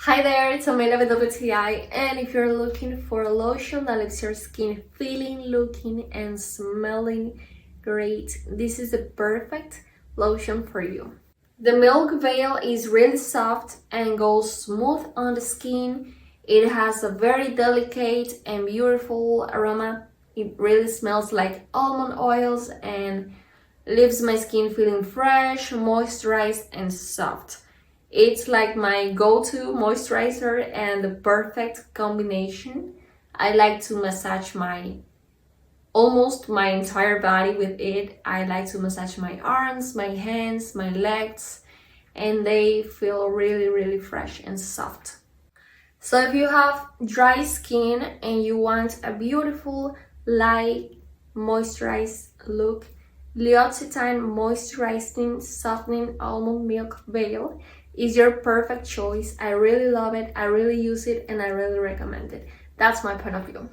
Hi there, it's Amelia with WTI, and if you're looking for a lotion that leaves your skin feeling, looking and smelling great, this is the perfect lotion for you. The milk veil is really soft and goes smooth on the skin. It has a very delicate and beautiful aroma. It really smells like almond oils and leaves my skin feeling fresh, moisturized and soft. It's like my go-to moisturizer and the perfect combination. I like to massage almost my entire body with it. I like to massage my arms, my hands, my legs, and they feel really fresh and soft. So if you have dry skin and you want a beautiful, light, moisturized look, L'Occitane Moisturizing Softening Almond Milk Veil is your perfect choice. I really love it, I really use it, and I really recommend it. That's my point of view.